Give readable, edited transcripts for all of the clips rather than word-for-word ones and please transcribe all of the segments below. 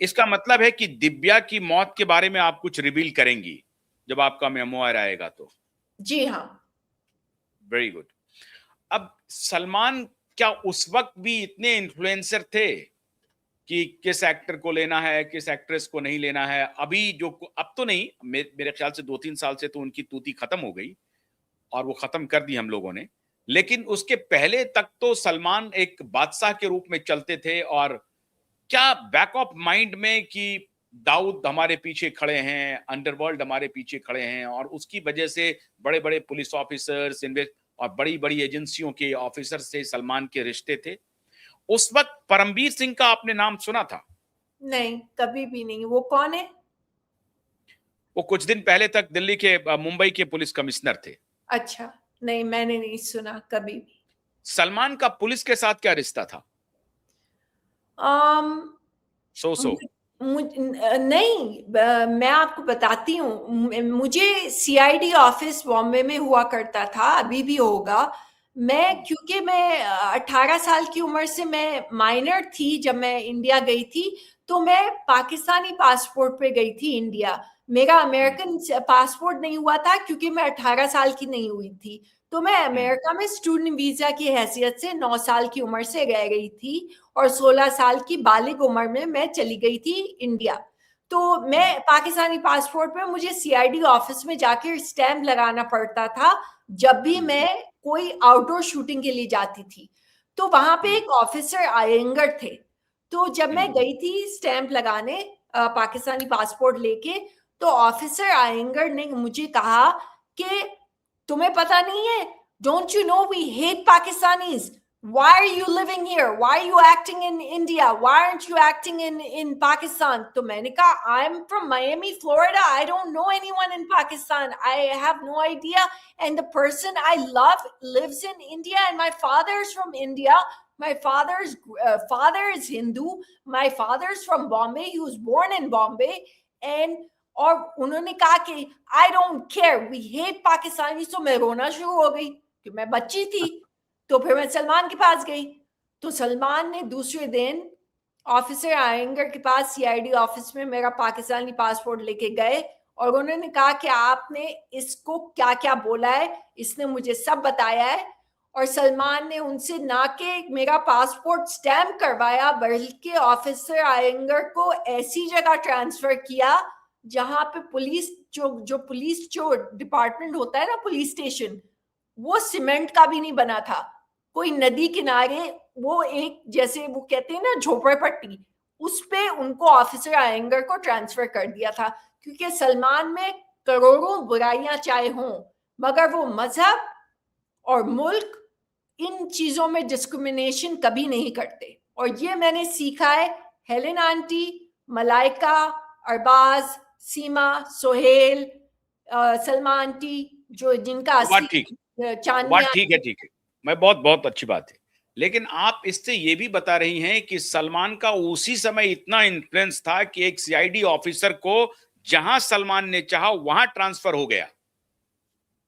इसका मतलब है कि दिव्या की मौत के बारे में आप कुछ रिवील करेंगी जब आपका मेमोयर आएगा तो? जी हाँ। Very good. अब सलमान क्या उस वक्त भी इतने इन्फ्लुएंसर थे कि किस एक्टर को लेना है, किस एक्ट्रेस को नहीं लेना है? अभी जो अब तो नहीं, मेरे ख्याल से 2-3 साल से तो उनकी तूती खत्म हो गई और वो खत्म कर दी हम लोगों ने। लेकिन उसके पहले तक तो सलमान एक बादशाह के रूप में चलते थे। और क्या बैक ऑफ माइंड में कि दाऊद हमारे पीछे खड़े हैं, अंडरवर्ल्ड हमारे पीछे खड़े हैं और उसकी वजह से बड़े-बड़े पुलिस ऑफिसर्स और बड़ी-बड़ी एजेंसियों के ऑफिसर से सलमान के रिश्ते थे? उस वक्त परमवीर सिंह का आपने नाम सुना था? नहीं, कभी भी नहीं। वो कौन है? वो कुछ दिन पहले तक दिल्ली के मुंबई के पुलिस कमिश्नर थे। अच्छा, नहीं मैंने नहीं सुना कभी भी। सलमान का पुलिस के साथ क्या रिश्ता था? आम, सो सो। नहीं, मैं आपको बताती हूँ। मुझे सीआईडी ऑफिस बॉम्बे में हुआ करता था, अभी भी होगा। क्योंकि मैं 18 साल की उम्र से मैं माइनर थी जब मैं इंडिया गई थी, तो मैं पाकिस्तानी पासपोर्ट पे गई थी इंडिया। मेरा अमेरिकन पासपोर्ट नहीं हुआ था क्योंकि मैं 18 साल की नहीं हुई थी। तो मैं अमेरिका में स्टूडेंट वीजा की हैसियत से 9 साल की उम्र से रह गई थी और 16 साल की बालिग उम्र में मैं चली गई थी इंडिया। तो मैं पाकिस्तानी पासपोर्ट पे मुझे सीआईडी ऑफिस में जाकर स्टैंप लगाना पड़ता था जब भी मैं कोई आउटडोर शूटिंग के लिए जाती थी। तो वहां पे एक ऑफिसर आयंगर थे। तो जब मैं गई थी स्टैंप लगाने पाकिस्तानी पासपोर्ट लेके, तो ऑफिसर आयंगर ने मुझे कहा कि तुम्हें पता नहीं है, don't you know we hate Pakistanis, why are you living here, why are you acting in India, why aren't you acting in Pakistan? तो मैंने कहा I'm from Miami, Florida, I don't know anyone in Pakistan, I have no idea, and the person I love lives in India and my father is from India, my father's father is Hindu, my father's from Bombay, he was born in Bombay, and और उन्होंने कहा कि I don't care we hate Pakistani. तो मैं रोना शुरू हो गई कि मैं बच्ची थी। तो फिर मैं सलमान के पास गई, तो सलमान ने दूसरे दिन ऑफिसर आयंगर के पास सीआईडी ऑफिस में मेरा पाकिस्तानी पासपोर्ट लेके गए और उन्होंने कहा कि आपने इसको क्या क्या बोला है, इसने मुझे सब बताया है। और सलमान ने उनसे ना कि मेरा पासपोर्ट स्टैम्प करवाया, बल्कि ऑफिसर आयंगर को ऐसी जगह ट्रांसफर किया जहां पे पुलिस जो डिपार्टमेंट होता है ना, पुलिस स्टेशन, वो सीमेंट का भी नहीं बना था, कोई नदी किनारे, वो एक जैसे वो कहते हैं ना झोपड़पट्टी, उस पे उनको ऑफिसर आयंगर को ट्रांसफर कर दिया था। क्योंकि सलमान में करोड़ों बुराइयां चाहे हों, मगर वो मजहब और मुल्क, इन चीजों में डिस्क्रिमिनेशन कभी नहीं करते। और ये मैंने सीखा है हेलेन आंटी, मलाइका, अरबाज, सीमा, सोहेल, सलमा आंटी, जो जिनका बात ठीक चांदनी है, ठीक है। मैं बहुत बहुत अच्छी बात है। लेकिन आप इससे ये भी बता रही हैं कि सलमान का उसी समय इतना इन्फ्लुएंस था कि एक सीआईडी ऑफिसर को जहां सलमान ने चाहा वहां ट्रांसफर हो गया।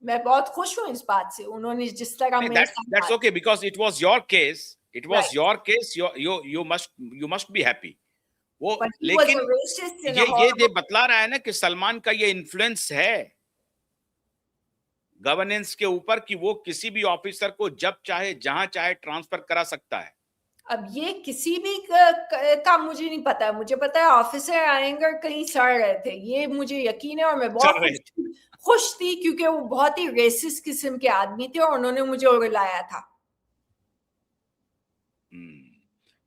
मैं बहुत खुश हूं इस बात से, उन्होंने जिस तरह मेरे साथ, that's okay because it was your case, you must be happy. वो लेकिन ये बतला रहा है ना कि सलमान का ये इन्फ्लुएंस है गवर्नेंस के ऊपर कि वो किसी भी ऑफिसर को जब चाहे जहां चाहे ट्रांसफर करा सकता है। अब ये किसी भी का मुझे नहीं पता, मुझे पता है ऑफिसर आएंगे कहीं सड़ रहे थे, ये मुझे यकीन है। और मैं बहुत खुश थी क्योंकि वो बहुत ही रेसिस्ट किस्म के आदमी थे और उन्होंने मुझे रुलाया था।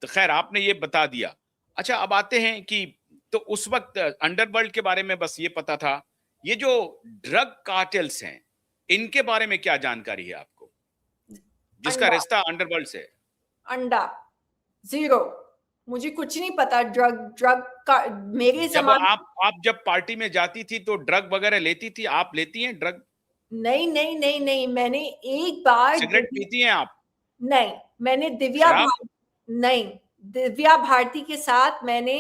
तो खैर आपने ये बता दिया। अच्छा अब आते हैं कि तो उस वक्त अंडरवर्ल्ड के बारे में बस ये पता था। ये जो ड्रग कार्टेल्स हैं इनके बारे में क्या जानकारी है आपको, जिसका रिश्ता अंडरवर्ल्ड से? अंडा जीरो, मुझे कुछ नहीं पता। ड्रग का मेरे जब आप जब पार्टी में जाती थी तो ड्रग वगैरह लेती थी? आप लेती हैं ड्रग? नहीं नहीं नहीं नहीं, मैंने एक बार सिगरेट पीती हैं आप? नहीं, मैंने दिव्या भारती के साथ मैंने,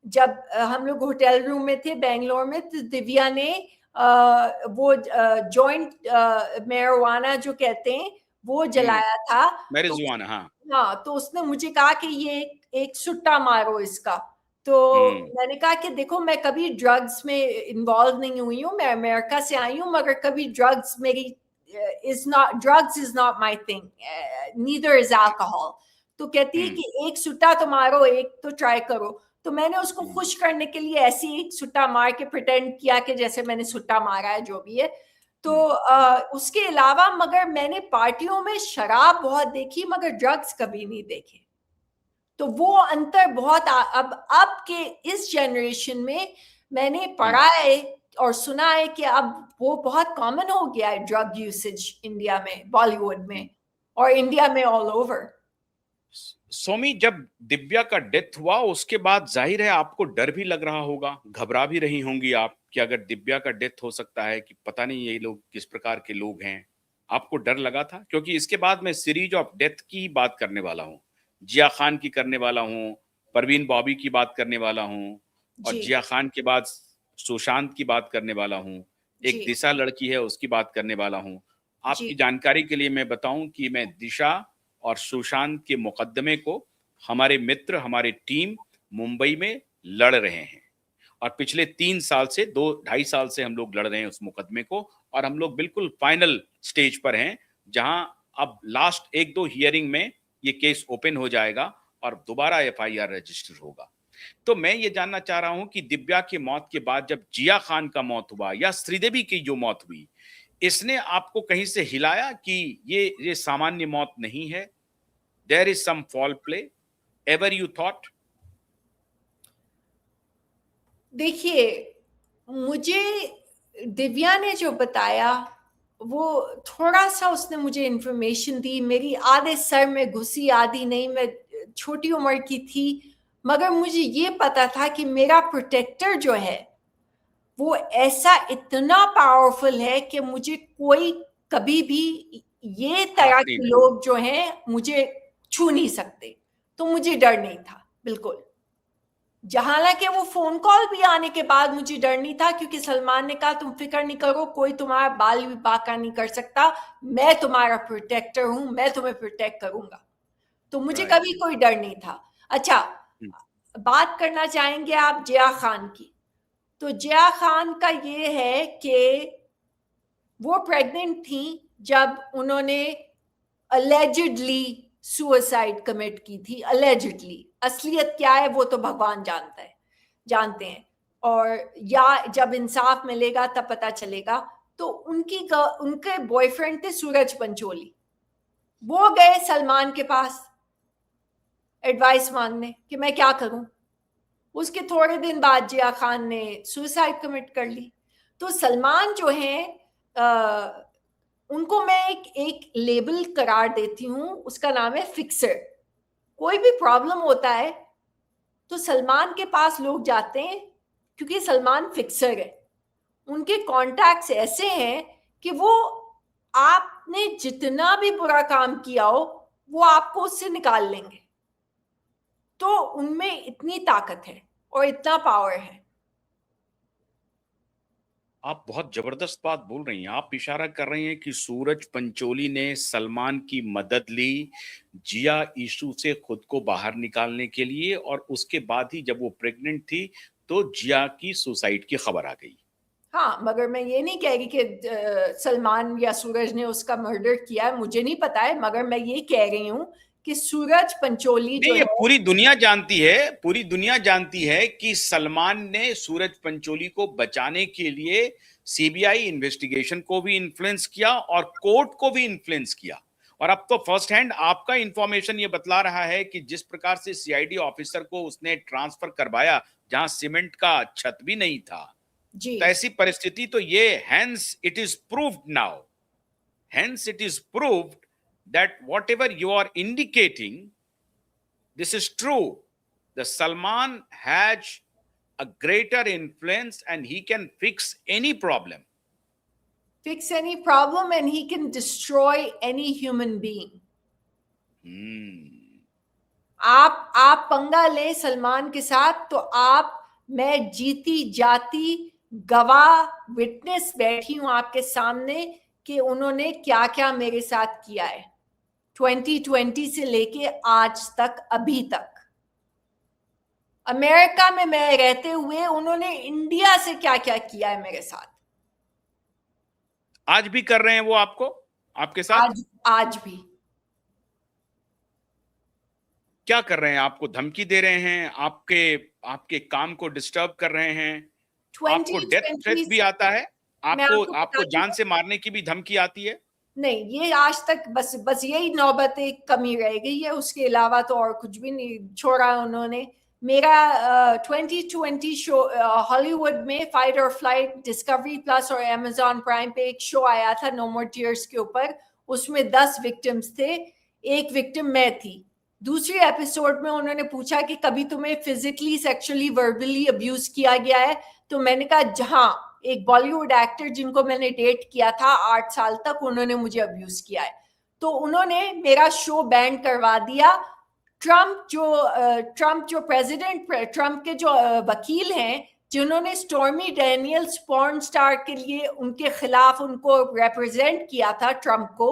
जब हम लोग होटल रूम में थे बेंगलोर में, तो दिव्या ने वो जॉइंट मैरिजुआना जो कहते हैं वो जलाया था। मैरिजुआना, हाँ। हाँ, तो उसने मुझे कहा कि ये एक सुट्टा मारो इसका। तो हम्म मैंने कहा कि देखो, मैं कभी ड्रग्स में इन्वॉल्व नहीं हुई हूँ, मैं अमेरिका से आई हूँ, मगर कभी ड्रग्स मेरी drugs is not my thing, neither is alcohol. तो कहती है हम्म कि एक सुट्टा तो मारो, एक तो ट्राई करो। तो मैंने उसको हम्म खुश करने के लिए ऐसे ही सुट्टा मार के प्रिटेंड किया कि जैसे मैंने सुट्टा मारा है, जो भी है। तो हम्म उसके अलावा मगर मैंने पार्टियों में शराब बहुत देखी, मगर ड्रग्स कभी नहीं देखे। तो वो अंतर बहुत अब के इस जनरेशन में मैंने हम्म। पढ़ा है और सुना है कि अब वो बहुत कॉमन हो गया है, ड्रग यूसेज इंडिया में, बॉलीवुड में और इंडिया में ऑल ओवर। सोमी, जब दिव्या का डेथ हुआ उसके बाद जाहिर है आपको डर भी लग रहा होगा, घबरा भी रही होंगी आप कि अगर दिव्या का डेथ हो सकता है, कि पता नहीं ये लोग किस प्रकार के लोग हैं। आपको डर लगा था? क्योंकि इसके बाद मैं सीरीज ऑफ डेथ की ही बात करने वाला हूँ, जिया खान की करने वाला हूँ, परवीन बॉबी की बात करने वाला हूँ, और जी जिया खान के बाद सुशांत की बात करने वाला हूँ, एक जी दिशा लड़की है उसकी बात करने वाला हूँ। जी आपकी जानकारी के लिए मैं बताऊं कि मैं दिशा और सुशांत के मुकदमे को हमारे मित्र, हमारी टीम मुंबई में लड़ रहे हैं, और पिछले 3 साल से 2 ढाई साल से हम लोग लड़ रहे हैं उस मुकदमे को, और हम लोग बिल्कुल फाइनल स्टेज पर हैं, जहां अब लास्ट 1-2 हियरिंग में ये केस ओपन हो जाएगा और दोबारा एफआईआर रजिस्टर होगा। तो मैं ये जानना चाह रहा हूं कि दिव्या की मौत के बाद जब जिया खान का मौत हुआ या श्रीदेवी की जो मौत हुई, इसने आपको कहीं से हिलाया कि ये सामान्य मौत नहीं है, there is some foul play, ever you thought? देखिए, मुझे दिव्या ने जो बताया, वो थोड़ा सा उसने मुझे इंफॉर्मेशन दी, मेरी आधे सर में घुसी आधी नहीं, मैं छोटी उम्र की थी, मगर मुझे ये पता था कि मेरा प्रोटेक्टर जो है वो ऐसा इतना पावरफुल है कि मुझे कोई कभी भी, ये हाथ तरह नहीं के लगा। लोग जो हैं मुझे छू नहीं सकते। तो मुझे डर नहीं था बिल्कुल। हालांकि वो फोन कॉल भी आने के बाद मुझे डर नहीं था, क्योंकि सलमान ने कहा तुम फिक्र नहीं करो, कोई तुम्हारा बाल भी बांका नहीं कर सकता, मैं तुम्हारा प्रोटेक्टर हूं, मैं तुम्हें प्रोटेक्ट करूंगा। तो मुझे राइट। कभी कोई डर नहीं था। अच्छा, बात करना चाहेंगे आप जिया खान की। तो जिया खान का ये है कि वो प्रेग्नेंट थी जब उन्होंने अलेजिडली सुसाइड कमिट की थी। अलेजिडली, असलियत क्या है वो तो भगवान जानते हैं, और या जब इंसाफ मिलेगा तब पता चलेगा। तो उनके बॉयफ्रेंड थे सूरज पंचोली, वो गए सलमान के पास एडवाइस मांगने कि मैं क्या करूं। उसके थोड़े दिन बाद जिया खान ने सुसाइड कमिट कर ली। तो सलमान जो हैं, उनको मैं एक लेबल करार देती हूँ, उसका नाम है फिक्सर। कोई भी प्रॉब्लम होता है तो सलमान के पास लोग जाते हैं, क्योंकि सलमान फिक्सर है। उनके कॉन्टैक्ट्स ऐसे हैं कि वो, आपने जितना भी बुरा काम किया हो वो आपको उससे निकाल लेंगे। तो उनमें इतनी ताकत है और इतना पावर है। आप बहुत जबरदस्त बात बोल रही हैं। आप इशारा कर रही हैं कि सूरज पंचोली ने सलमान की मदद ली जिया इशू से खुद को बाहर निकालने के लिए, और उसके बाद ही जब वो प्रेग्नेंट थी तो जिया की सुसाइड की खबर आ गई। हाँ, मगर मैं ये नहीं कह रही कि सलमान या सूरज ने उसका मर्डर किया है, मुझे नहीं पता है, मगर मैं ये कह रही हूँ कि सूरज पंचोली जो नहीं, ये है। पूरी दुनिया जानती है, पूरी दुनिया जानती है कि सलमान ने सूरज पंचोली को बचाने के लिए सीबीआई इन्वेस्टिगेशन को भी इन्फ्लुएंस किया और कोर्ट को भी इन्फ्लुएंस किया। और अब तो फर्स्ट हैंड आपका इंफॉर्मेशन ये बतला रहा है कि जिस प्रकार से सीआईडी ऑफिसर को उसने ट्रांसफर करवाया जहां सीमेंट का छत भी नहीं था, जी तो ऐसी परिस्थिति तो ये hence it is proved now, hence it is proved that whatever you are indicating, this is true. The Salman has a greater influence and he can fix any problem. fix any problem and he can destroy any human being. Hmm. आप पंगा ले सलमान के साथ तो मैं जीती जाती गवाह विटनेस बैठी हूं आपके सामने कि उन्होंने क्या क्या मेरे साथ किया है 2020 से लेके आज तक, अभी तक। अमेरिका में मैं रहते हुए उन्होंने इंडिया से क्या क्या किया है मेरे साथ। आज भी कर रहे हैं वो आपके साथ? आज भी। क्या कर रहे हैं? आपको धमकी दे रहे हैं? आपके आपके काम को डिस्टर्ब कर रहे हैं? आपको डेथ थ्रेट 2020 भी आता है? मैं आपको आपको आपको बताती जान हूँ। से मारने की भी धमकी आती है? नहीं, ये आज तक बस यही नौबत एक कमी रह गई है, उसके अलावा तो और कुछ भी नहीं छोड़ा उन्होंने। मेरा 2020 शो हॉलीवुड में फाइट और फ्लाइट डिस्कवरी प्लस और अमेजॉन प्राइम पे एक शो आया था नो मोर टीयर्स के ऊपर। उसमें 10 विक्टिम्स थे, एक विक्टिम मैं थी। दूसरे एपिसोड में उन्होंने पूछा कि कभी तुम्हें फिजिकली सेक्सुअली वर्बली अब्यूज किया गया है? तो मैंने कहा जहां एक बॉलीवुड एक्टर जिनको मैंने डेट किया था 8 साल तक, उन्होंने मुझे अब्यूज किया है। तो उन्होंने मेरा शो बैन करवा दिया। ट्रम्प जो प्रेसिडेंट, ट्रम्प के जो वकील हैं, जिन्होंने स्टॉर्मी डैनियल्स पॉर्न स्टार के लिए उनके खिलाफ उनको रिप्रेजेंट किया था ट्रम्प को,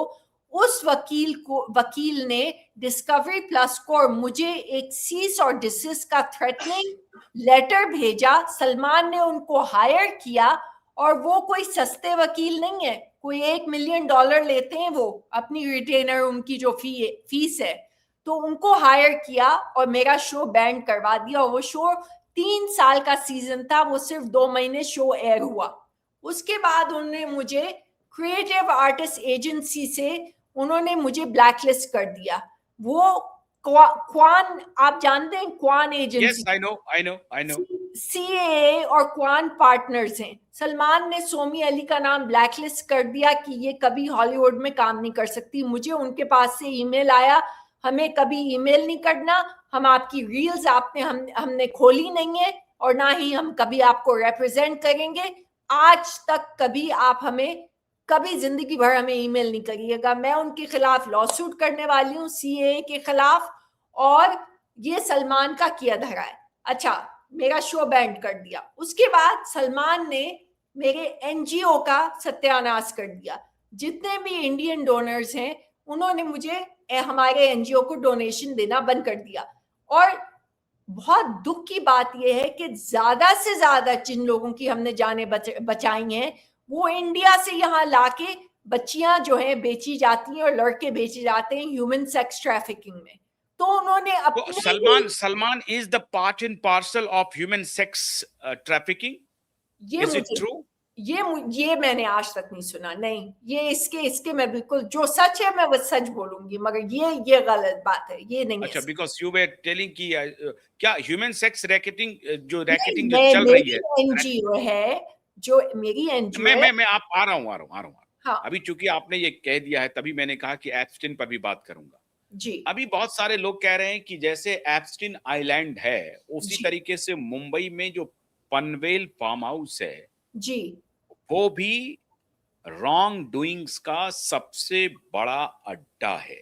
उस वकील ने डिस्कवरी प्लस को और मुझे एक सीस और डिसिस का थ्रेटनिंग लेटर भेजा। सलमान ने उनको हायर किया, और वो कोई सस्ते वकील नहीं है, कोई $1 मिलियन लेते हैं वो अपनी रिटेनर, उनकी जो फीस है। तो उनको हायर किया और मेरा शो बैन करवा दिया। वो शो 3 साल का सीजन था, वो सिर्फ 2 महीने शो एयर हुआ। उसके बाद उन्होंने मुझे क्रिएटिव आर्टिस्ट एजेंसी से उन्होंने मुझे ब्लैकलिस्ट कर दिया। वो क्वान, आप जानते हैं Kwan yes, agency? I know. CAA और क्वान पार्टनर्स हैं। सलमान ने सोमी अली का नाम ब्लैकलिस्ट कर दिया कि ये कभी हॉलीवुड में काम नहीं कर सकती। मुझे उनके पास से ईमेल आया, हमें कभी ईमेल नहीं करना, हम आपकी रील्स हमने खोली नहीं है, और ना ही हम कभी आपको रिप्रेजेंट करेंगे। आज तक कभी आप हमें, कभी जिंदगी भर हमें ईमेल नहीं करिएगा। मैं उनके खिलाफ लॉसूट करने वाली हूँ, CAA के खिलाफ, और ये सलमान का किया धरा है। अच्छा, मेरा शो बैंड कर दिया। उसके बाद सलमान ने मेरे NGO का सत्यानाश कर दिया। जितने भी इंडियन डोनर्स हैं, उन्होंने मुझे हमारे NGO को डोनेशन देना बंद कर दिया। और बहुत दुख की बात यह है कि ज्यादा से ज्यादा जिन लोगों की हमने जाने बचाई हैं, वो इंडिया से यहाँ लाके बच्चियां जो हैं बेची जाती हैं और लड़के बेचे जाते हैं ह्यूमन सेक्स ट्रैफिकिंग में। तो उन्होंने तो अपने Salman is the part and parcel of human sex trafficking? ये इज इट मुझे ट्रू? ये मैंने आज तक नहीं सुना। नहीं, ये इसके मैं बिल्कुल, जो सच है मैं वो सच बोलूंगी, मगर ये गलत बात है, ये नहीं अच्छा, है। बिकॉज यू वर टेलिंग कि क्या ह्यूमन सेक्स रैकेटिंग जो नहीं, जो चल रही मेरी है? NGO है, जो मेरी NGO है। मैं आप आ रहा हूँ। हाँ अभी चूंकि आपने ये कह दिया है, तभी मैंने कहा कि एप्स्टिन पर भी बात करूंगा। जी अभी बहुत सारे लोग कह रहे हैं कि जैसे एप्स्टिन आइलैंड है, उसी जी तरीके से मुंबई में जो पनवेल फार्म हाउस है, जी। वो भी रॉन्ग डूइंग्स का सबसे बड़ा अड्डा है।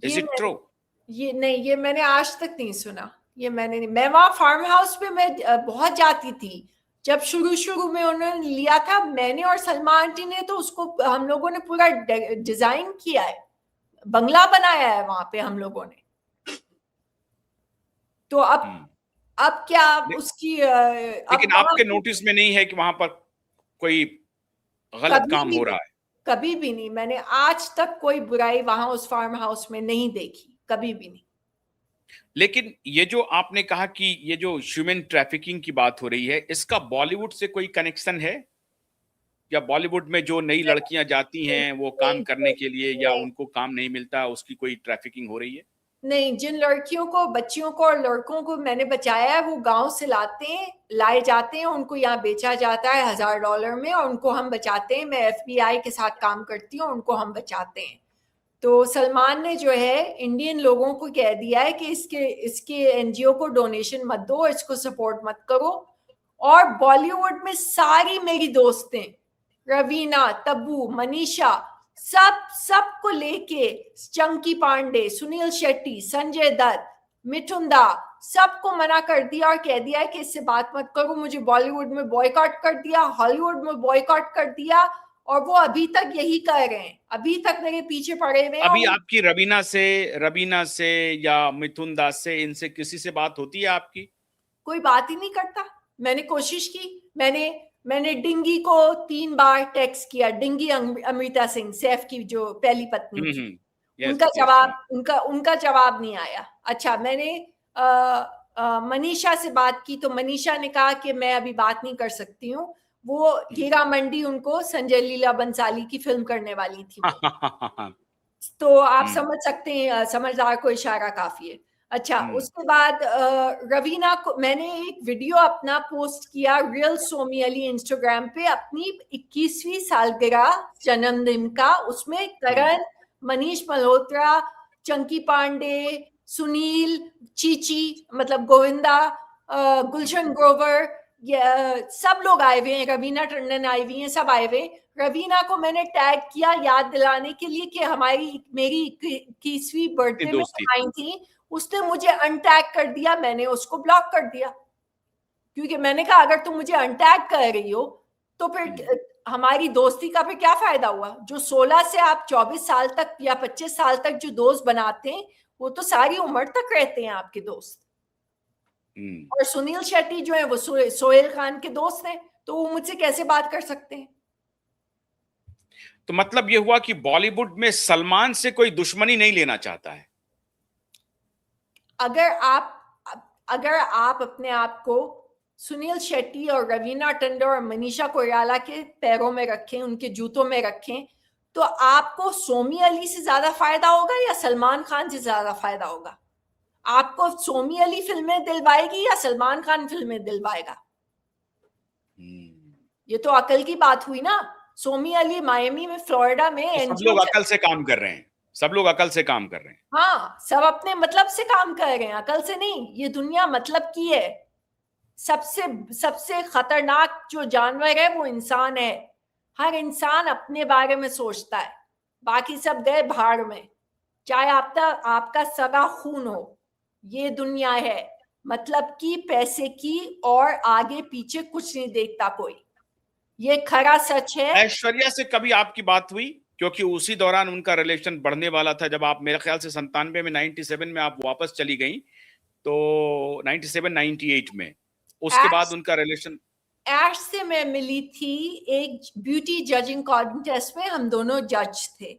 इज ये इट ट्रू? ये नहीं, ये मैंने आज तक नहीं सुना। ये मैंने नहीं, मैं वहां फार्म हाउस पे मैं बहुत जाती थी। जब शुरू में उन्होंने लिया था, मैंने और सलमा आंटी ने तो उसको, हम लोगों ने पूरा डिजाइन किया है, बंगला बनाया है वहां पे हम लोगों ने। तो अब क्या उसकी अब लेकिन वहां आपके नोटिस में नहीं है कि वहां पर कोई गलत कभी काम भी हो नहीं, रहा है? कभी भी नहीं, मैंने आज तक कोई बुराई वहां उस फार्म हाउस में नहीं देखी, कभी भी नहीं। लेकिन ये जो आपने कहा कि ये जो ह्यूमन ट्रैफिकिंग की बात हो रही है, इसका बॉलीवुड से कोई कनेक्शन है? या बॉलीवुड में जो नई लड़कियां जाती नहीं हैं वो काम नहीं करने के लिए, या नहीं, उनको काम नहीं मिलता, उसकी कोई ट्रैफिकिंग हो रही है? नहीं, जिन लड़कियों को, बच्चियों को और लड़कों को मैंने बचाया है, वो गांव से लाए जाते हैं, उनको यहाँ बेचा जाता है $1000 में, और उनको हम बचाते हैं। मैं FBI के साथ काम करती हूँ, उनको हम बचाते हैं। तो सलमान ने जो है इंडियन लोगों को कह दिया है कि इसके NGO को डोनेशन मत दो, इसको सपोर्ट मत करो। और बॉलीवुड में सारी मेरी दोस्तें, रवीना, तब्बू, मनीषा, सबको लेके, चंकी पांडे, सुनील शेट्टी, संजय दत्त, मिठुन दा, सबको मना कर दिया और कह दिया है कि इससे बात मत करो। मुझे बॉलीवुड में बॉयकॉट कर दिया, हॉलीवुड में बॉयकॉट कर दिया, और वो अभी तक यही कर रहे हैं, अभी तक मेरे पीछे पड़े हुए हैं। अभी आपकी रवीना से या मिथुन दास से, इनसे किसी से बात होती है आपकी? कोई बात ही नहीं करता। मैंने कोशिश की, मैंने डिंगी को 3 बार टेक्स्ट किया, डिंगी अमृता सिंह, सैफ की जो पहली पत्नी थी। यस उनका यस जवाब उनका जवाब नहीं आया। अच्छा, मैंने मनीषा से बात की तो मनीषा ने कहा कि मैं अभी बात नहीं कर सकती हूँ, वो हीरा मंडी उनको संजय लीला बंसाली की फिल्म करने वाली थी वो। तो आप समझ सकते हैं, समझदार को इशारा काफी है। अच्छा, उसके बाद रवीना को मैंने एक वीडियो अपना पोस्ट किया रियल सोमी अली इंस्टाग्राम पे, अपनी 21वीं सालगिरह जन्मदिन का। उसमें करण, मनीष मल्होत्रा, चंकी पांडे, सुनील, चीची मतलब गोविंदा, गुलशन ग्रोवर, सब लोग आए हुए हैं, रवीना टंडन आई हुई हैं, सब आए हुए हैं। रवीना को मैंने टैग किया याद दिलाने के लिए कि मेरी 21वीं बर्थडे में आई थी। उसने मुझे अनटैग कर दिया, मैंने उसको ब्लॉक कर दिया, क्योंकि मैंने कहा अगर तुम मुझे अनटैग कर रही हो तो फिर हमारी दोस्ती का फिर क्या फायदा हुआ। जो 16 से आप 24 साल तक या 25 साल तक जो दोस्त बनाते हैं, वो तो सारी उम्र तक रहते हैं आपके दोस्त। और सुनील शेट्टी जो है वो सोहेल खान के दोस्त हैं, तो वो मुझसे कैसे बात कर सकते हैं? तो मतलब ये हुआ कि बॉलीवुड में सलमान से कोई दुश्मनी नहीं लेना चाहता है। अगर आप अपने आप को सुनील शेट्टी और रवीना टंडन और मनीषा कोइराला के पैरों में रखें, उनके जूतों में रखें, तो आपको सोमी अली से ज्यादा फायदा होगा या सलमान खान से ज्यादा फायदा होगा? आपको सोमी अली फिल्में दिलवाएगी या सलमान खान फिल्में दिलवाएगा? ये तो अकल की बात हुई ना। सोमी अली मायामी में, फ्लोरिडा में तो सब लोग अकल से काम कर रहे हैं, सब लोग अकल से काम कर रहे हैं। हाँ, सब अपने मतलब से काम कर रहे हैं, अकल से नहीं। ये दुनिया मतलब की है। सबसे खतरनाक जो जानवर है वो इंसान है। हर इंसान अपने बारे में सोचता है, बाकी सब गए भाड़ में। चाहे आपका सगा खून हो, ये दुनिया है मतलब की, पैसे की, और आगे पीछे कुछ नहीं देखता कोई। ये खरा सच है। ऐश्वर्या से कभी आपकी बात हुई? क्योंकि उसी दौरान उनका रिलेशन बढ़ने वाला था, जब आप मेरे ख्याल से 97 में, 97 में आप वापस चली गई, तो 97 98 में उसके बाद उनका रिलेशन। ऐश से मैं मिली थी एक ब्यूटी जजिंग कॉन्टेस्ट में, हम दोनों जज थे।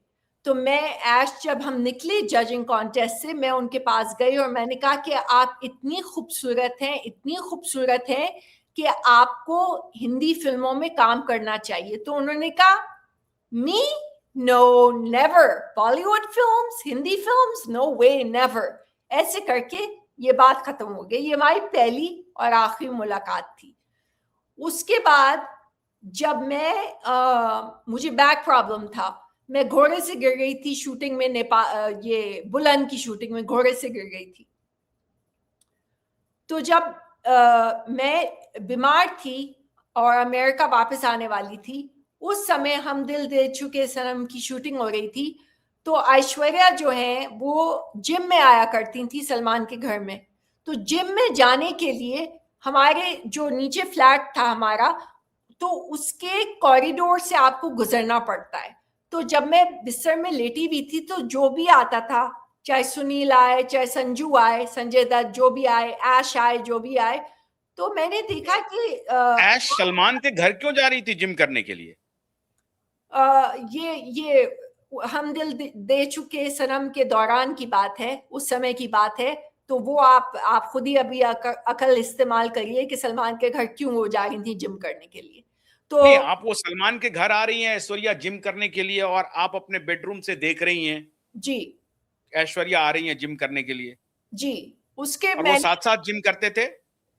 तो मैं ऐश, जब हम निकले जजिंग कॉन्टेस्ट से, मैं उनके पास गई और मैंने कहा कि आप इतनी खूबसूरत हैं, इतनी खूबसूरत हैं कि आपको हिंदी फिल्मों में काम करना चाहिए। तो उन्होंने कहा, me no, never, Bollywood films, Hindi films, no way, never. ऐसे करके ये बात खत्म हो गई। ये हमारी पहली और आखिरी मुलाकात थी। उसके बाद जब मुझे बैक प्रॉब्लम था, मैं घोड़े से गिर गई थी शूटिंग में, ये बुलंद की शूटिंग में घोड़े से गिर गई थी। तो जब मैं बीमार थी और अमेरिका वापस आने वाली थी, उस समय हम दिल दे चुके सनम की शूटिंग हो रही थी। तो ऐश्वर्या जो है वो जिम में आया करती थी सलमान के घर में। तो जिम में जाने के लिए हमारे जो नीचे फ्लैट था हमारा, तो उसके कॉरिडोर से आपको गुजरना पड़ता है। तो जब मैं बिस्तर में लेटी हुई थी, तो जो भी आता था, चाहे सुनील आए, चाहे संजू आए, संजय दत्त, जो भी आए, ऐश आए, जो भी आए, तो मैंने देखा कि ऐश सलमान के घर क्यों जा रही थी जिम करने के लिए? ये हम दिल दे चुके सनम के दौरान की बात है, उस समय की बात है। तो वो आप खुद ही अभी अकल इस्तेमाल करिए कि सलमान के घर क्यों वो जा रही थी जिम करने के लिए। तो नहीं, आप वो सलमान के घर आ रही हैं ऐश्वर्या जिम करने के लिए, और आप अपने बेडरूम से देख रही हैं जी, ऐश्वर्या आ रही हैं जिम करने के लिए, जी, उसके और वो साथ साथ जिम करते थे।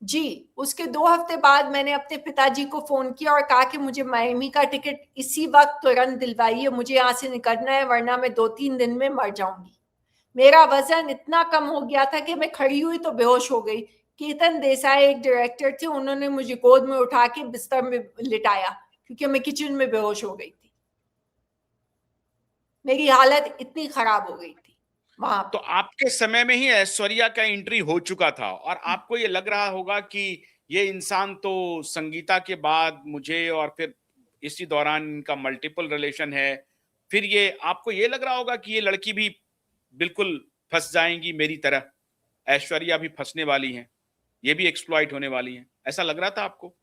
जी, उसके 2 हफ्ते बाद मैंने अपने पिताजी को फोन किया और कहा कि मुझे मायमी का टिकट इसी वक्त तुरंत दिलवाइए, मुझे यहाँ से निकलना है, वरना मैं 2-3 दिन में मर जाऊंगी। मेरा वजन इतना कम हो गया था कि मैं खड़ी हुई तो बेहोश हो गई। केतन देसाई एक डायरेक्टर थे, उन्होंने मुझे गोद में उठा के बिस्तर में लिटाया, क्योंकि मैं किचन में बेहोश हो गई थी। मेरी हालत इतनी खराब हो गई थी वहां। तो आपके समय में ही ऐश्वर्या का एंट्री हो चुका था, और आपको ये लग रहा होगा कि ये इंसान तो संगीता के बाद मुझे और फिर इसी दौरान इनका मल्टीपल रिलेशन है, फिर ये आपको ये लग रहा होगा कि ये लड़की भी बिल्कुल फंस जाएंगी मेरी तरह, ऐश्वर्या भी फंसने वाली हैं, ये भी एक्सप्लॉइट होने वाली हैं, ऐसा लग रहा था आपको?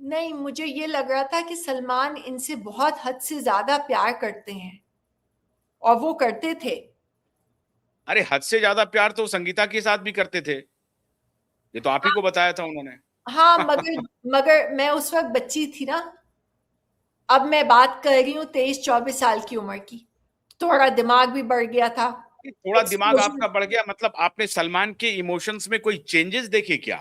नहीं, मुझे ये लग रहा था कि सलमान इनसे बहुत हद से ज्यादा प्यार करते हैं, और वो करते थे। अरे हद से ज्यादा प्यार तो संगीता के साथ भी करते थे, ये तो आप ही को बताया था उन्होंने। हाँ, मगर मगर मैं उस वक्त बच्ची थी ना। अब मैं बात कर रही हूँ 23-24 साल की उम्र की, थोड़ा दिमाग भी बढ़ गया था। थोड़ा दिमाग एक्सप्लोजन, आपका बढ़ गया, मतलब आपने सलमान के इमोशंस में कोई चेंजेस देखे क्या?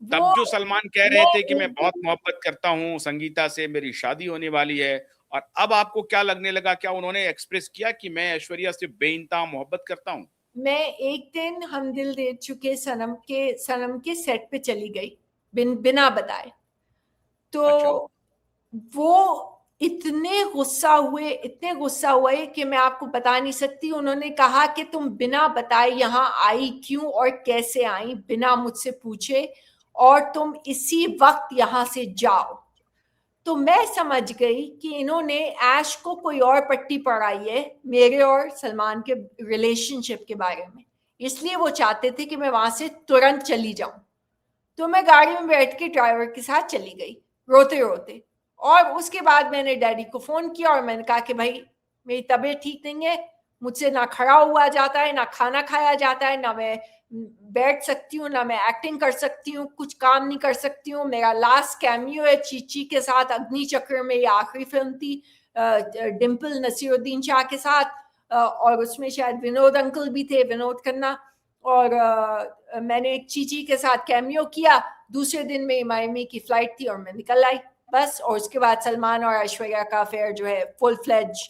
वो तब जो सलमान कह रहे मैं थे कि मैं एक बहुत दिन मोहब्बत करता हूँ संगीता से, मेरी शादी होने वाली है, और अब आपको क्या लगने लगा? क्या उन्होंने एक्सप्रेस किया कि मैं ऐश्वर्या से बेइंतहा मोहब्बत करता हूँ? मैं एक दिन हम दिल दे चुके सनम के सेट पे चली गई, बिना बताए। अच्छा। तो वो इतने गुस्सा हुए कि मैं आपको बता नहीं सकती। उन्होंने कहा कि तुम बिना बताए यहाँ आई क्यों और कैसे आई, बिना मुझसे पूछे, और तुम इसी वक्त यहाँ से जाओ। तो मैं समझ गई कि इन्होंने ऐश को कोई और पट्टी पढ़ाई है मेरे और सलमान के रिलेशनशिप के बारे में, इसलिए वो चाहते थे कि मैं वहां से तुरंत चली जाऊं। तो मैं गाड़ी में बैठ के ड्राइवर के साथ चली गई, रोते रोते। और उसके बाद मैंने डैडी को फोन किया और मैंने कहा कि भाई, मेरी तबीयत ठीक नहीं है, मुझसे ना खड़ा हुआ जाता है, ना खाना खाया जाता है, ना मैं बैठ सकती हूँ, ना मैं एक्टिंग कर सकती हूँ, कुछ काम नहीं कर सकती हूँ। मेरा लास्ट कैमियो है चीची के साथ अग्नि चक्र में, ये आखिरी फिल्म थी डिम्पल नसीरुद्दीन शाह के साथ, और उसमें शायद विनोद अंकल भी थे, विनोद खन्ना। और मैंने चीची के साथ कैमियो किया। दूसरे दिन में मायमी की फ्लाइट थी और मैं निकल आई, बस। और उसके बाद सलमान और ऐश्वर्या का अफेयर जो है फुल फ्लेज,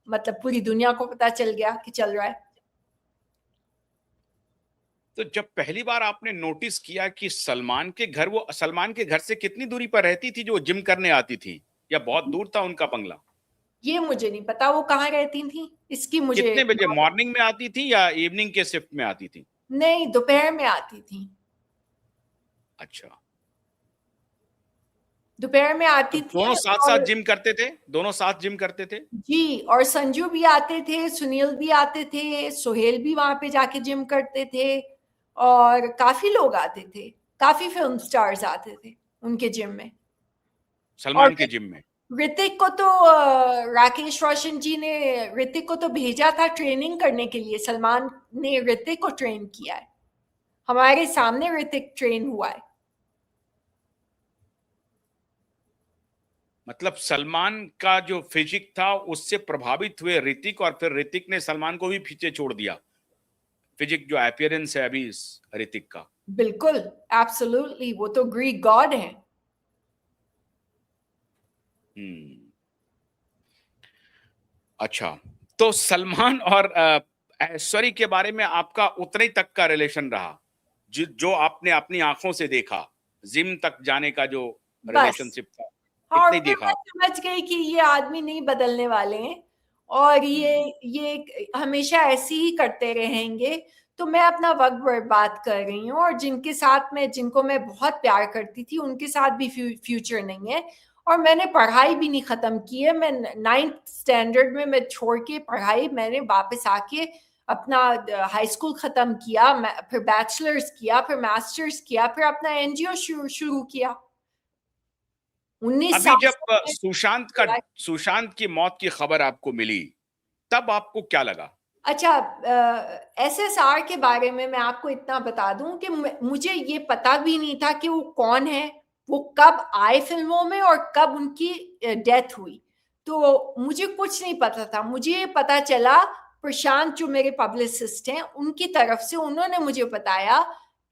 मतलब पूरी दुनिया को पता चल गया कि चल रहा है। तो जब पहली बार आपने नोटिस किया कि सलमान के घर, वो सलमान के घर से कितनी दूरी पर रहती थी जो जिम करने आती थी, या बहुत दूर था उनका बंगला? ये मुझे नहीं पता वो कहाँ रहती थी, इसकी मुझे कितने बजे, मॉर्निंग में आती थी या इवनिंग के शिफ्ट में आती थी? नहीं, दोपहर में आती थी। अच्छा। दोपहर में तो आती दोनों थी। साथ साथ और जिम करते थे? दोनों साथ जिम करते थे? जी, और संजू भी आते थे, सुनील भी आते थे, सोहेल भी वहां पे जाके जिम करते थे, और काफी लोग आते थे, काफी फिल्म स्टार्स आते थे उनके जिम में। और सलमान के जिम में? ऋतिक को तो राकेश रोशन जी ने ऋतिक को तो भेजा था ट्रेनिंग करने के लिए। सलमान ने ऋतिक को ट्रेन किया है, हमारे सामने ऋतिक ट्रेन हुआ है। मतलब सलमान का जो फिजिक था उससे प्रभावित हुए ऋतिक, और फिर ऋतिक ने सलमान को भी पीछे छोड़ दिया? फिजिक जो अपीयरेंस है अभी इस ऋतिक का। बिल्कुल, एब्सोल्युटली, वो तो ग्रीक गॉड है। हम्म। अच्छा, तो सलमान और ऐश्वर्या के बारे में आपका उतने ही तक का रिलेशन रहा, जो आपने अपनी आंखों से देखा, जिम तक जाने का जो बस। रिलेशनशिप था, हाँ, और इतने ही फिर देखा मैं आपने? समझ गई कि ये आदमी नहीं बदलने वाले हैं, और ये हम्म। हमेशा ऐसे ही करते रहेंगे। तो मैं अपना वक्त बर्बाद कर रही हूँ, और जिनको मैं बहुत प्यार करती थी उनके साथ भी फ्यूचर नहीं है। और मैंने पढ़ाई भी नहीं खत्म की है। मैं 9th स्टैंडर्ड में मैं छोड़ के पढ़ाई, मैंने वापस आके अपना हाई स्कूल खत्म किया, फिर बैचलर्स किया, फिर मास्टर्स किया, फिर अपना एनजीओ शुरू किया। 19 अभी साल जब से मैं सुशांत की मौत की खबर आपको मिली, तब आपको क्या लगा? अच्छा, एसएसआर के बारे में मैं आपको इतना बता दूं कि मुझे ये पता भी नहीं था कि वो कौन है, वो कब आए फिल्मों में और कब उनकी डेथ हुई। तो मुझे कुछ नहीं पता था। मुझे ये पता चला, प्रशांत जो मेरे पब्लिसिस्ट हैं उनकी तरफ से, उन्होंने मुझे बताया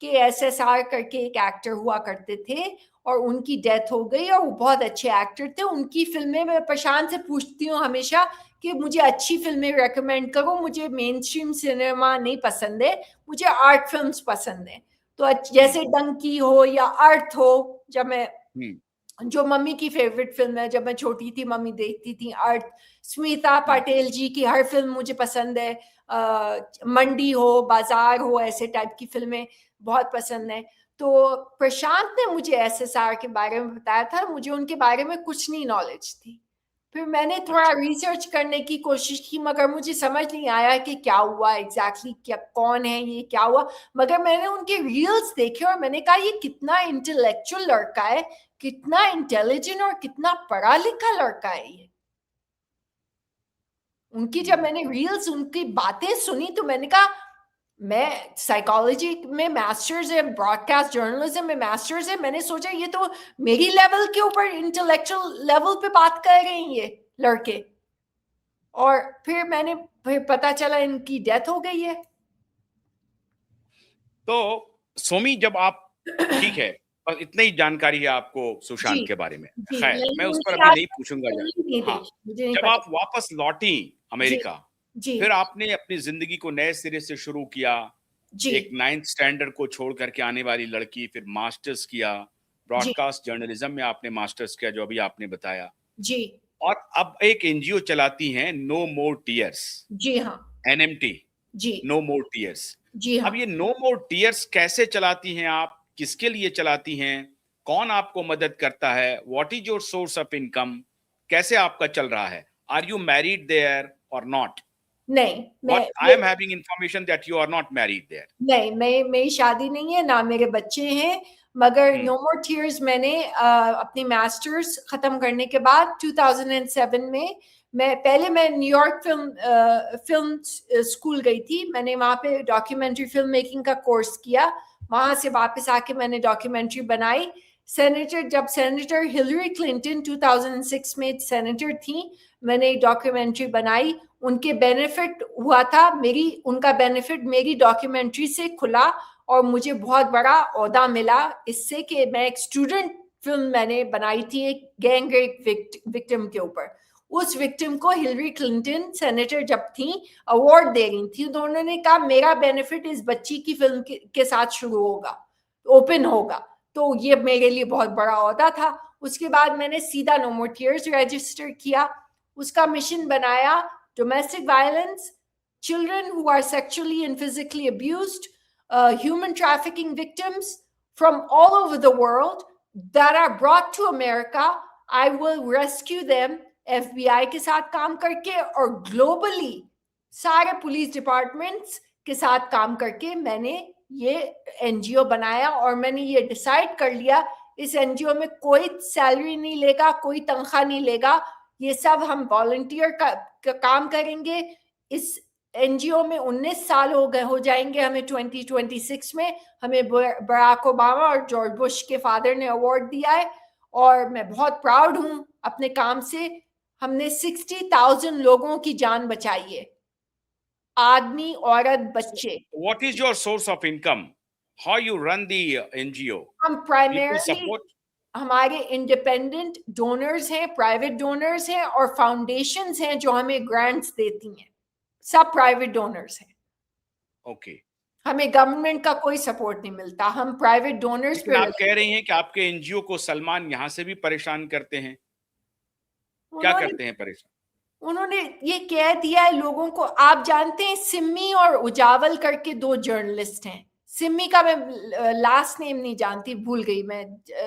कि एसएसआर करके एक एक्टर हुआ करते थे और उनकी डेथ हो गई, और वो बहुत अच्छे एक्टर थे। उनकी फिल्में मैं प्रशांत से पूछती हूँ हमेशा कि मुझे अच्छी फिल्में रेकमेंड करो, मुझे मेन स्ट्रीम सिनेमा नहीं पसंद है, मुझे आर्ट फिल्म्स पसंद है। तो हम्म। जैसे डंकी हो या अर्थ हो, जब मैं, हम्म। जो मम्मी की फेवरेट फिल्म है, जब मैं छोटी थी मम्मी देखती थी अर्थ। स्मिता हम्म। पाटिल जी की हर फिल्म मुझे पसंद है। मंडी हो, बाजार हो, ऐसे टाइप की फिल्में बहुत पसंद है। तो प्रशांत ने मुझे एसएसआर के बारे में बताया था, मुझे उनके बारे में कुछ नहीं नॉलेज थी। फिर मैंने थोड़ा रिसर्च करने की कोशिश की, मगर मुझे समझ नहीं आया कि क्या हुआ एग्जैक्टली, क्या कौन है ये, क्या हुआ। मगर मैंने उनके रील्स देखे और मैंने कहा ये कितना इंटेलेक्चुअल लड़का है, कितना इंटेलिजेंट और कितना पढ़ा लिखा लड़का है ये। उनकी जब मैंने रील्स, उनकी बातें सुनी तो मैंने कहा मैं साइकोलॉजी में मास्टर्स है, ब्रॉडकास्ट जर्नलिज्म में मास्टर्स है, मैंने सोचा ये तो मेरी लेवल के ऊपर इंटेलेक्चुअल लेवल पे बात कर रहे हैं ये लड़के। और फिर पता चला इनकी डेथ हो गई है। तो सोमी, जब आप, ठीक है, बस इतनी ही जानकारी है आपको जी सुशांत के बारे में, जी, खैर मैं उस पर उनकी अभी आज नहीं पूछूंगा नहीं हाँ, देखी, मुझे नहीं जब पता। आप वापस लौटी जी अमेरिका, जी फिर आपने अपनी जिंदगी को नए सिरे से शुरू किया। जी एक 9th स्टैंडर्ड को छोड़ करके आने वाली लड़की, फिर मास्टर्स किया, जी ब्रॉडकास्ट जर्नलिज्म में आपने मास्टर्स किया, जो अभी आपने बताया, जी और अब एक एनजीओ चलाती हैं, नो मोर टीयर्स, जी हाँ एनएमटी, जी नो मोर टीयर्स। जी अब हाँ। ये नो मोर टीयर्स कैसे चलाती हैं आप, किसके लिए चलाती हैं, कौन आपको मदद करता है, what is your source of income, कैसे आपका चल रहा है, आर यू मैरिड देयर और नॉट? नहीं, What I am having information that you are not married there. नहीं, मेरी शादी नहीं है, ना मेरे बच्चे हैं। मगर हम्म, नो मोर टीयर्स मैंने अपनी मास्टर्स खत्म करने के बाद 2007 में, मैं न्यूयॉर्क फिल्म स्कूल गई थी। मैंने वहाँ पे डॉक्यूमेंट्री फिल्म मेकिंग का कोर्स किया। वहाँ से वापस आके मैंने डॉक्यूमेंट्री बनाई। जब सेनेटर हिलरी क्लिंटन 2006 में सेनेटर थी, मैंने एक डॉक्यूमेंट्री बनाई। उनके बेनिफिट हुआ था, उनका बेनिफिट मेरी डॉक्यूमेंट्री से खुला और मुझे बहुत बड़ा ओहदा मिला इससे कि मैं एक स्टूडेंट फिल्म मैंने बनाई थी एक गैंग रेप विक्टिम के ऊपर। उस विक्टिम को हिलरी क्लिंटन सेनेटर जब थी अवार्ड दे रही थी, तो उन्होंने कहा मेरा बेनिफिट इस बच्ची की फिल्म के साथ शुरू होगा, ओपन होगा। तो ये मेरे लिए बहुत बड़ा ओहदा था। उसके बाद मैंने सीधा नो मोर टीयर्स रजिस्टर किया, उसका मिशन बनाया domestic violence, children who are sexually and physically abused, human trafficking victims from all over the world that are brought to America. I will rescue them FBI के साथ काम करके और globally सारे police departments के साथ काम करके मैंने ये एनजीओ बनाया। और मैंने ये डिसाइड कर लिया इस एनजीओ में कोई सैलरी नहीं लेगा, कोई तनख्वाह नहीं लेगा, ये सब हम वॉलंटियर का काम करेंगे। इस एनजीओ में 19 साल हो जाएंगे हमें 2026 में। हमें बराक ओबामा और जॉर्ज बुश के फादर ने अवार्ड दिया है और मैं बहुत प्राउड हूं अपने काम से। हमने 60,000 लोगों की जान बचाई है, आदमी, औरत, बच्चे। what is your source of income? How you run the NGO? हम People प्राइमरली, support? हमारे इंडिपेंडेंट डोनर्स हैं, प्राइवेट डोनर्स हैं और फाउंडेशंस हैं जो हमें ग्रांट्स देती हैं। सब प्राइवेट डोनर्स हैं। Okay. हमें गवर्नमेंट का कोई सपोर्ट नहीं मिलता, हम प्राइवेट डोनर्स लेकिन पे आप कह रही हैं कि आपके एनजीओ को सलमान यहाँ से भी परेशान करते हैं, क्या उन्होंने करते हैं परेशान? उन्होंने ये कह दिया है लोगों को। आप जानते हैं सिम्मी और उजावल करके दो जर्नलिस्ट हैं। सिम्मी का मैं लास्ट नेम नहीं जानती, भूल गई मैं,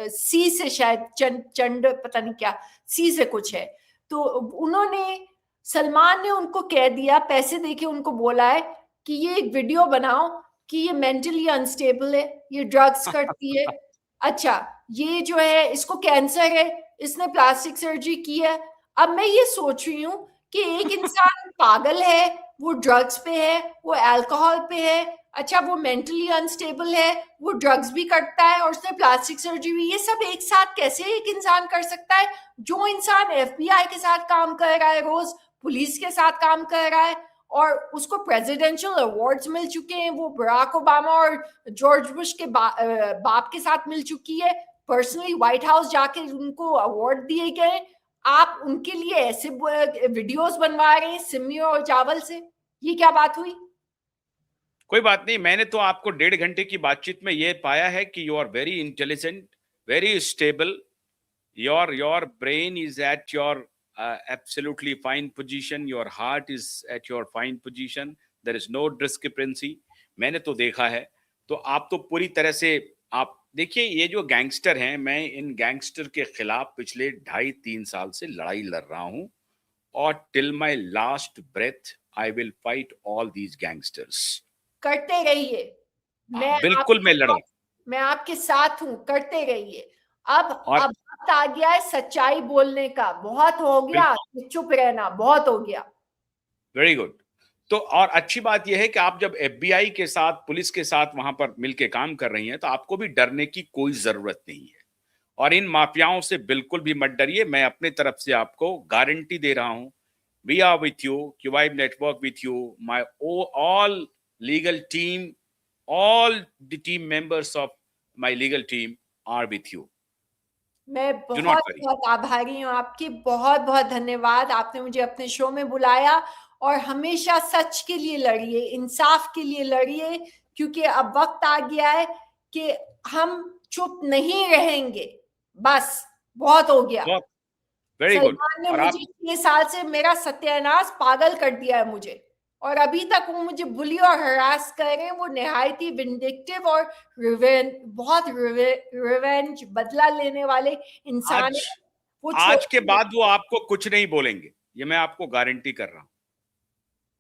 सी से शायद, चंड पता नहीं क्या, सी से कुछ है। तो सलमान ने उनको कह दिया, पैसे देके उनको बोला है कि ये एक वीडियो बनाओ कि ये मेंटली अनस्टेबल है, ये ड्रग्स करती है, अच्छा ये जो है इसको कैंसर है, इसने प्लास्टिक सर्जरी की है। अब मैं ये सोच रही हूँ कि एक इंसान पागल है, वो ड्रग्स पे है, वो अल्कोहल पे है, अच्छा वो मेंटली अनस्टेबल है, वो ड्रग्स भी करता है और उसने प्लास्टिक सर्जरी भी, ये सब एक साथ कैसे एक इंसान कर सकता है? जो इंसान एफबीआई के साथ काम कर रहा है, रोज पुलिस के साथ काम कर रहा है और उसको प्रेसिडेंशियल अवार्ड्स मिल चुके हैं, वो बराक ओबामा और जॉर्ज बुश के बाप के साथ मिल चुकी है, पर्सनली व्हाइट हाउस जाके उनको अवार्ड दिए गए। आप उनके लिए ऐसे वीडियोस बनवा रहे हैं सिम्मी और चावल से, ये क्या बात हुई? कोई बात नहीं, मैंने तो आपको 1.5 घंटे की बातचीत में ये पाया है कि you are very intelligent, very stable, your brain is at your absolutely fine position, your heart is at your fine position, there is no discrepancy। मैंने तो देखा है, तो आप तो पूरी तरह से आप देखिए, ये जो गैंगस्टर हैं, मैं इन गैंगस्टर के खिलाफ पिछले 2.5-3 साल से लड़ाई लड़ रहा हूं, और till my last breath I will fight all these gangsters. करते रहिए। बिल्कुल मैं लड़ूं। मैं आपके साथ हूं, करते रहिए। अब और वक्त आ गया है सच्चाई बोलने का। बहुत हो गया चुप रहना, बहुत हो गया। Very good. तो और अच्छी बात यह है कि आप जब एफबीआई के साथ, पुलिस के साथ वहां पर मिलके काम कर रही हैं, तो आपको भी डरने की कोई जरूरत नहीं है। और इन माफियाओं से बिल्कुल भी मत डरिए। मैं अपने तरफ से आपको गारंटी दे रहा हूं, we are with you, Qvibe network with you, my all legal team, all the team members of my legal team are with you. मैं Do not बहुत worry. बहुत आभारी हूँ आपकी। बहुत बहुत धन्यवाद, आपने मुझे अपने शो में बुलाया। और हमेशा सच के लिए लड़िए, इंसाफ के लिए लड़िए, क्योंकि अब वक्त आ गया है कि हम चुप नहीं रहेंगे। बस बहुत हो गया। बहुत वेरी गुड। सलमान ने और मुझे आप 6 साल से मेरा सत्यानाश पागल कर दिया है मुझे, और अभी तक वो मुझे बुली और हरास कर रहे हैं। वो निहायत ही विंडिक्टिव और बहुत रिवेंज, बदला लेने वाले इंसान आज है। वो आज के छोड़िए, बाद वो आपको कुछ नहीं बोलेंगे, ये मैं आपको गारंटी कर रहा हूं।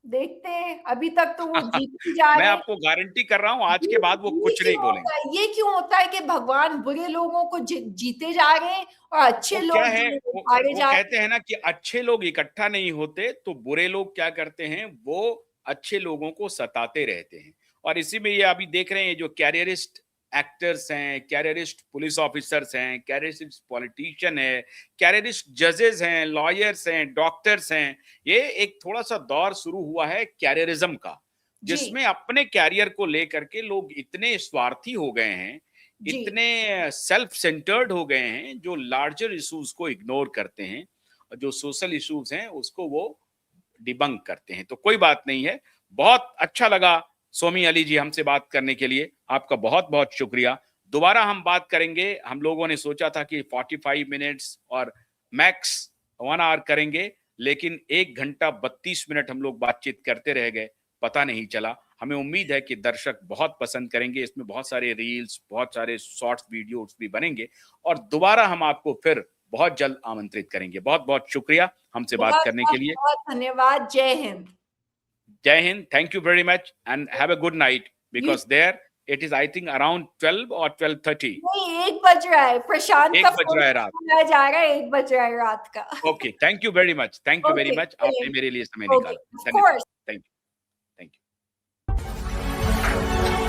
देखते हैं। अभी तक तो वो जीते जा मैं रहे हैं। आपको गारंटी कर रहा हूं, आज के बाद वो कुछ नहीं बोलेंगे। ये क्यों होता है कि भगवान बुरे लोगों को जीते जा रहे हैं और अच्छे वो क्या लोग है, जो हारे वो जा रहे कहते हैं ना कि अच्छे लोग इकट्ठा नहीं होते, तो बुरे लोग क्या करते हैं, वो अच्छे लोगों को सताते रहते हैं। और इसी में ये अभी देख रहे हैं, जो कैरियरिस्ट एक्टर्स हैं, कैरियरिस्ट पुलिस ऑफिसर्स हैं, कैरियरिस्ट पॉलिटिशियन है, कैरियरिस्ट जजेस हैं, लॉयर्स हैं, डॉक्टर्स हैं, ये एक थोड़ा सा दौर शुरू हुआ है कैरियरिज्म का, जी जिसमें अपने कैरियर को लेकर के लोग इतने स्वार्थी हो गए हैं, जी इतने सेल्फ सेंटर्ड हो गए हैं, जो लार्जर इश्यूज को इग्नोर करते हैं, और जो सोशल इश्यूज हैं उसको वो डिबंक करते हैं। तो कोई बात नहीं है। बहुत अच्छा लगा सोमी अली जी हमसे बात करने के लिए, आपका बहुत बहुत शुक्रिया। दोबारा हम बात करेंगे। हम लोगों ने सोचा था कि 45 मिनट्स और मैक्स 1 आवर करेंगे, लेकिन 1 घंटा 32 मिनट हम लोग बातचीत करते रह गए, पता नहीं चला। हमें उम्मीद है कि दर्शक बहुत पसंद करेंगे। इसमें बहुत सारे रील्स, बहुत सारे शॉर्ट्स वीडियोस भी बनेंगे, और दोबारा हम आपको फिर बहुत जल्द आमंत्रित करेंगे। बहुत बहुत शुक्रिया हमसे बात बहुत करने के बहुत लिए। बहुत धन्यवाद। जय Hind. Jai Hind, thank you very much and have a good night, You because there it is I think around 12 or 12:30. नहीं, 1 बज रहा है। प्रशांत का 1 बज फोन रहा है रात। सुनाया जा रहा है, 1 बज रहा है रात का। Okay, thank you very much, thank you very okay, much, आपने मेरे लिए समय ओके, निकाला। ऑफ धन्यवाद। Course. Thank you, thank you.